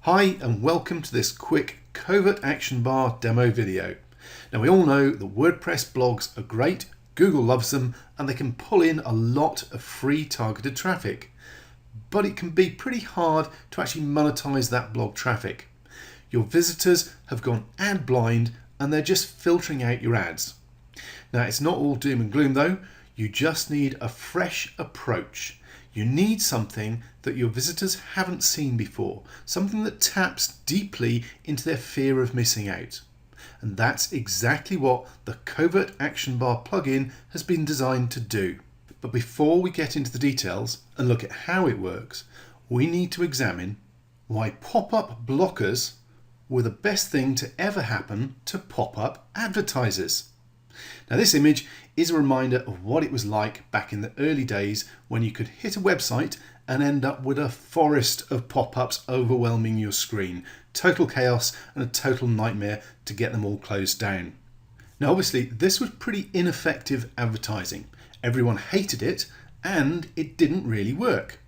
Hi and welcome to this quick Covert action bar demo video. Now we all know that WordPress blogs are great, Google loves them and they can pull in a lot of free targeted traffic. But it can be pretty hard to actually monetize that blog traffic. Your visitors have gone ad blind and they're just filtering out your ads. Now it's not all doom and gloom though, you just need a fresh approach. You need something that your visitors haven't seen before, something that taps deeply into their fear of missing out. And that's exactly what the Covert Action Bar plugin has been designed to do. But before we get into the details and look at how it works, we need to examine why pop-up blockers were the best thing to ever happen to pop-up advertisers. Now this image is a reminder of what it was like back in the early days when you could hit a website and end up with a forest of pop-ups overwhelming your screen. Total chaos and a total nightmare to get them all closed down. Now obviously this was pretty ineffective advertising. Everyone hated it and it didn't really work.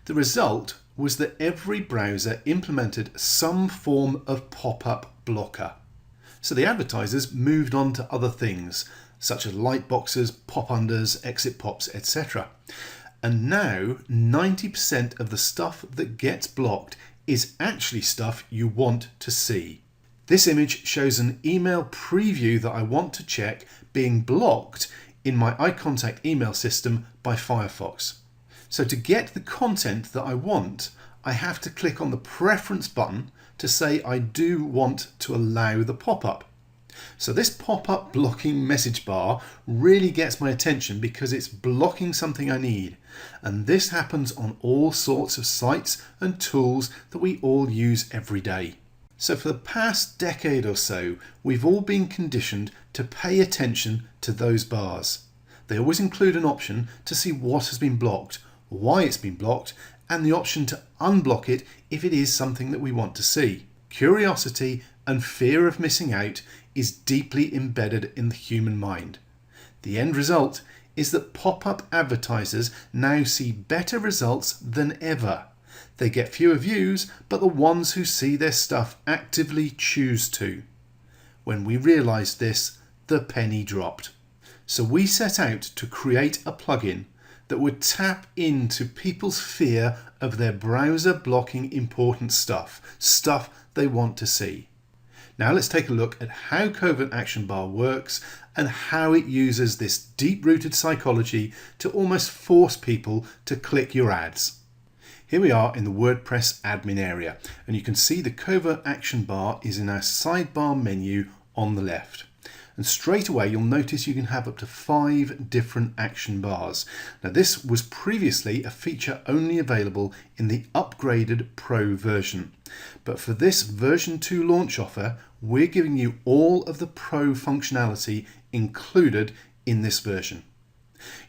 The result was that every browser implemented some form of pop-up blocker. So the advertisers moved on to other things, such as lightboxes, pop-unders, exit pops, etc. And now 90% of the stuff that gets blocked is actually stuff you want to see. This image shows an email preview that I want to check being blocked in my iContact email system by Firefox. So to get the content that I want, I have to click on the preference button to say I do want to allow the pop-up. So this pop-up blocking message bar really gets my attention because it's blocking something I need. And this happens on all sorts of sites and tools that we all use every day. So for the past decade or so, we've all been conditioned to pay attention to those bars. They always include an option to see what has been blocked, why it's been blocked, and the option to unblock it if it is something that we want to see. Curiosity and fear of missing out is deeply embedded in the human mind. The end result is that pop-up advertisers now see better results than ever. They get fewer views, but the ones who see their stuff actively choose to. When we realised this, the penny dropped. So we set out to create a plugin that would tap into people's fear of their browser blocking important stuff they want to see. Now let's take a look at how Covert Action Bar works and how it uses this deep-rooted psychology to almost force people to click your ads. Here we are in the WordPress admin area, and you can see the Covert Action Bar is in our sidebar menu on the left. And straight away you'll notice you can have up to 5 different action bars. Now this was previously a feature only available in the upgraded Pro version. But for this version 2 launch offer, we're giving you all of the Pro functionality included in this version.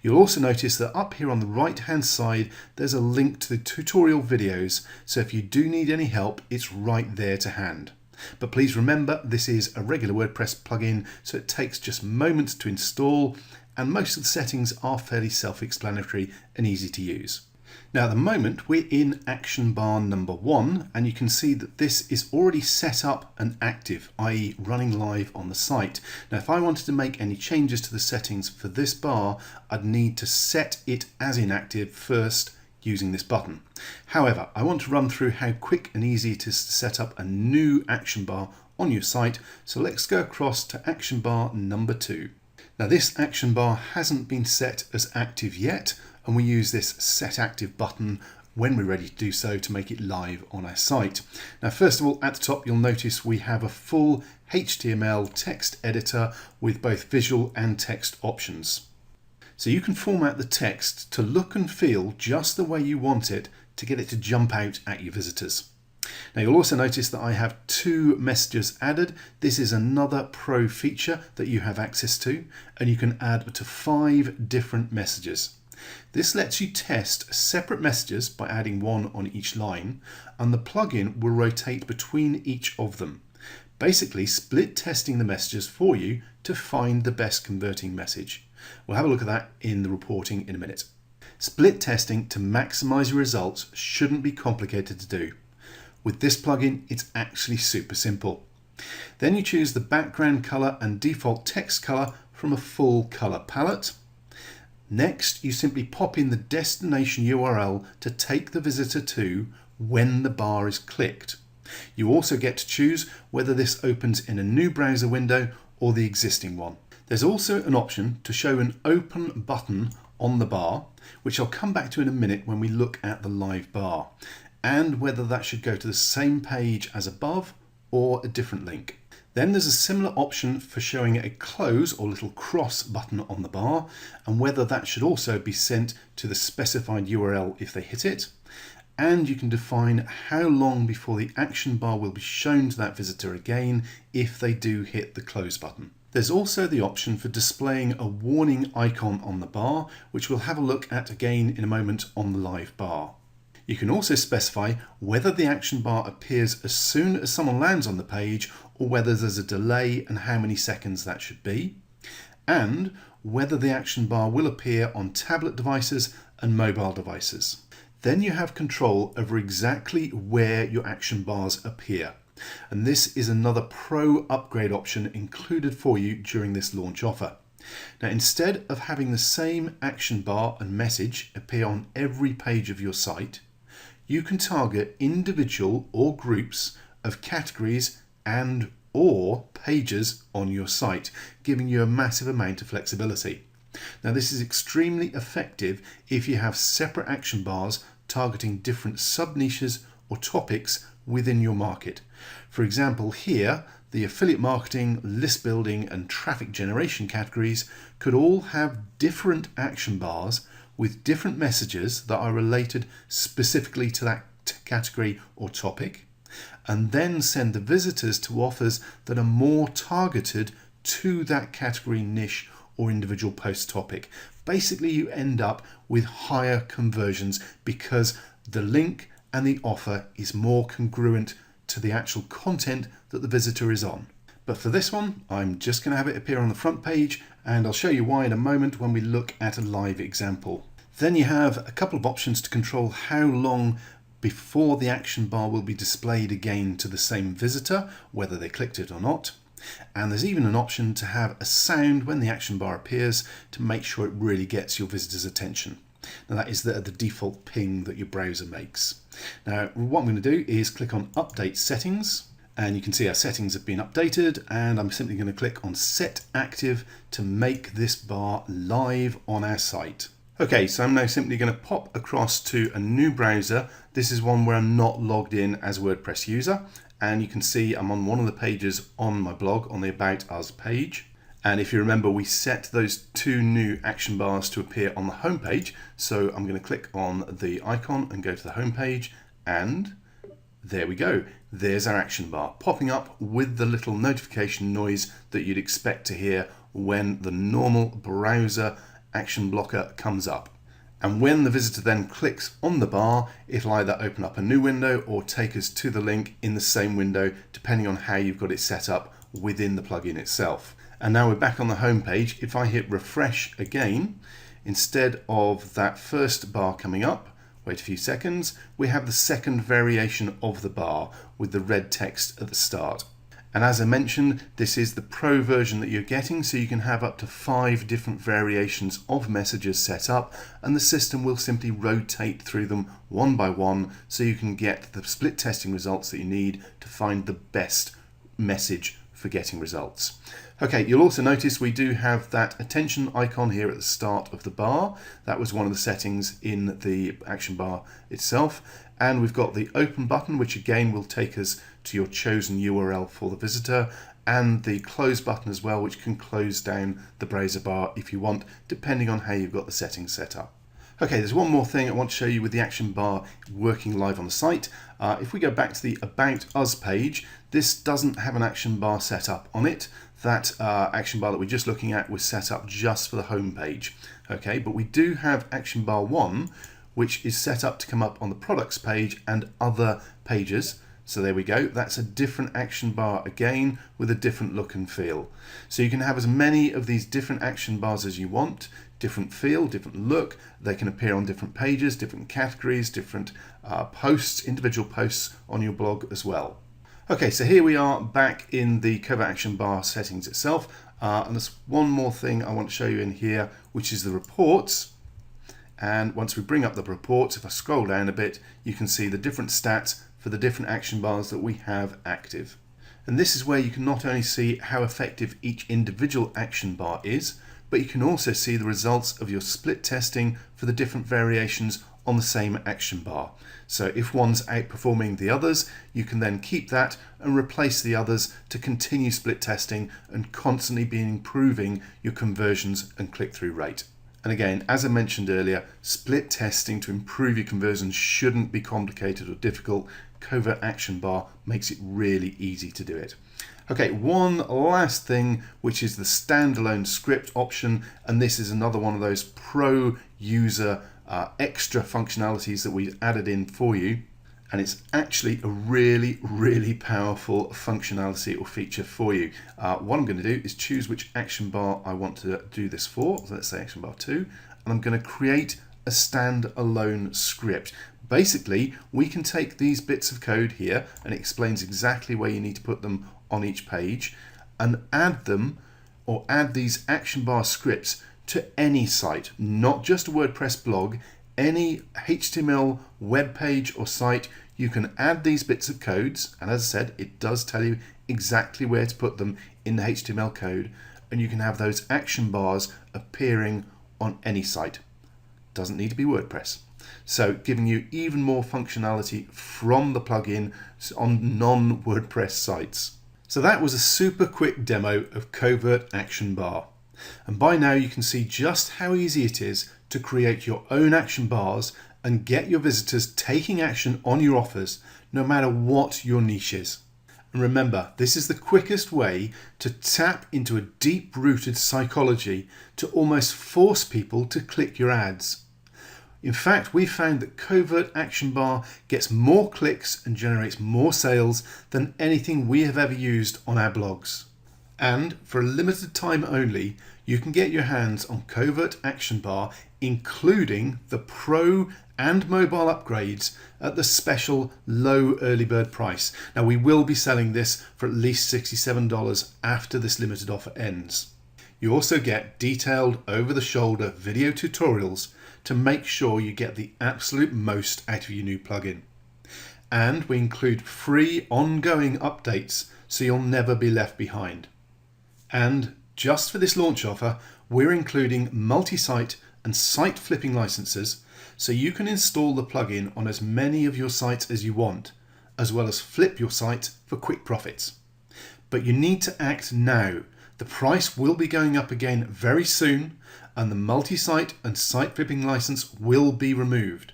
You'll also notice that up here on the right hand side there's a link to the tutorial videos, so if you do need any help it's right there to hand. But please remember this is a regular WordPress plugin, so it takes just moments to install and most of the settings are fairly self-explanatory and easy to use. Now at the moment we're in action bar number 1 and you can see that this is already set up and active, i.e. running live on the site. Now if I wanted to make any changes to the settings for this bar, I'd need to set it as inactive first using this button. However, I want to run through how quick and easy it is to set up a new action bar on your site, so let's go across to action bar number 2. Now this action bar hasn't been set as active yet, and we use this set active button when we're ready to do so to make it live on our site. Now first of all, at the top you'll notice we have a full HTML text editor with both visual and text options. So you can format the text to look and feel just the way you want it to get it to jump out at your visitors. Now you'll also notice that I have 2 messages added. This is another Pro feature that you have access to, and you can add up to 5 different messages. This lets you test separate messages by adding 1 on each line, and the plugin will rotate between each of them, basically split testing the messages for you to find the best converting message. We'll have a look at that in the reporting in a minute. Split testing to maximize your results shouldn't be complicated to do. With this plugin, it's actually super simple. Then you choose the background color and default text color from a full color palette. Next, you simply pop in the destination URL to take the visitor to when the bar is clicked. You also get to choose whether this opens in a new browser window or the existing one. There's also an option to show an open button on the bar, which I'll come back to in a minute when we look at the live bar, and whether that should go to the same page as above or a different link. Then there's a similar option for showing a close or little cross button on the bar, and whether that should also be sent to the specified URL if they hit it. And you can define how long before the action bar will be shown to that visitor again if they do hit the close button. There's also the option for displaying a warning icon on the bar, which we'll have a look at again in a moment on the live bar. You can also specify whether the action bar appears as soon as someone lands on the page or whether there's a delay and how many seconds that should be, and whether the action bar will appear on tablet devices and mobile devices. Then you have control over exactly where your action bars appear. And this is another pro upgrade option included for you during this launch offer. Now, instead of having the same action bar and message appear on every page of your site, you can target individual or groups of categories and or pages on your site, giving you a massive amount of flexibility. Now, this is extremely effective if you have separate action bars targeting different sub-niches or topics within your market. For example, here, the affiliate marketing, list building, and traffic generation categories could all have different action bars with different messages that are related specifically to that category or topic, and then send the visitors to offers that are more targeted to that category, niche, or individual post topic. Basically, you end up with higher conversions because the link and the offer is more congruent to the actual content that the visitor is on. But for this one, I'm just going to have it appear on the front page, and I'll show you why in a moment when we look at a live example. Then you have a couple of options to control how long before the action bar will be displayed again to the same visitor, whether they clicked it or not. And there's even an option to have a sound when the action bar appears to make sure it really gets your visitor's attention. Now, that is the default ping that your browser makes. Now, what I'm going to do is click on Update Settings, and you can see our settings have been updated, and I'm simply going to click on Set Active to make this bar live on our site. Okay, so I'm now simply going to pop across to a new browser. This is one where I'm not logged in as a WordPress user, and you can see I'm on one of the pages on my blog on the About Us page. And if you remember, we set those two new action bars to appear on the home page. So I'm going to click on the icon and go to the home page, and there we go. There's our action bar popping up with the little notification noise that you'd expect to hear when the normal browser action blocker comes up. And when the visitor then clicks on the bar, it'll either open up a new window or take us to the link in the same window, depending on how you've got it set up within the plugin itself. And now we're back on the home page. If I hit refresh again, instead of that first bar coming up, wait a few seconds, we have the second variation of the bar with the red text at the start. And as I mentioned, this is the pro version that you're getting, so you can have up to 5 different variations of messages set up, and the system will simply rotate through them one by one so you can get the split testing results that you need to find the best message for getting results. Okay, you'll also notice we do have that attention icon here at the start of the bar. That was one of the settings in the action bar itself. And we've got the open button, which again will take us to your chosen URL for the visitor, and the close button as well, which can close down the browser bar if you want, depending on how you've got the settings set up. Okay, there's one more thing I want to show you with the action bar working live on the site. If we go back to the About Us page, this doesn't have an action bar set up on it. That action bar that we're just looking at was set up just for the home page. Okay, but we do have action bar 1, which is set up to come up on the products page and other pages. So there we go, that's a different action bar again with a different look and feel. So you can have as many of these different action bars as you want, different feel, different look. They can appear on different pages, different categories, different posts, individual posts on your blog as well. Okay, so here we are back in the Covert action bar settings itself. And there's one more thing I want to show you in here, which is the reports. And once we bring up the reports, if I scroll down a bit, you can see the different stats for the different action bars that we have active. And this is where you can not only see how effective each individual action bar is, but you can also see the results of your split testing for the different variations on the same action bar. So if one's outperforming the others, you can then keep that and replace the others to continue split testing and constantly be improving your conversions and click-through rate. And again, as I mentioned earlier, split testing to improve your conversions shouldn't be complicated or difficult. Covert action bar makes it really easy to do it. Okay, one last thing, which is the standalone script option, and this is another one of those pro user extra functionalities that we've added in for you. And it's actually a really powerful functionality or feature for you. What I'm going to do is choose which action bar I want to do this for. So let's say action bar 2, and I'm going to create a standalone script. Basically, we can take these bits of code here, and it explains exactly where you need to put them on each page, and add them or add these action bar scripts to any site, not just a WordPress blog. Any HTML web page or site, you can add these bits of codes, and as I said, it does tell you exactly where to put them in the HTML code, and you can have those action bars appearing on any site. Doesn't need to be WordPress. So giving you even more functionality from the plugin on non-WordPress sites. So that was a super quick demo of Covert Action Bar. And by now you can see just how easy it is to create your own action bars and get your visitors taking action on your offers, no matter what your niche is. And remember, this is the quickest way to tap into a deep-rooted psychology to almost force people to click your ads. In fact, we found that Covert Action Bar gets more clicks and generates more sales than anything we have ever used on our blogs. And for a limited time only, you can get your hands on Covert Action Bar, including the Pro and mobile upgrades at the special low early bird price. Now, we will be selling this for at least $67 after this limited offer ends. You also get detailed over-the-shoulder video tutorials to make sure you get the absolute most out of your new plugin. And we include free ongoing updates so you'll never be left behind. And just for this launch offer, we're including multi-site and site flipping licenses so you can install the plugin on as many of your sites as you want, as well as flip your site for quick profits. But you need to act now. The price will be going up again very soon, and the multi-site and site flipping license will be removed.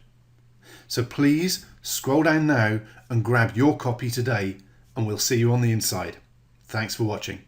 So please scroll down now and grab your copy today, and we'll see you on the inside. Thanks for watching.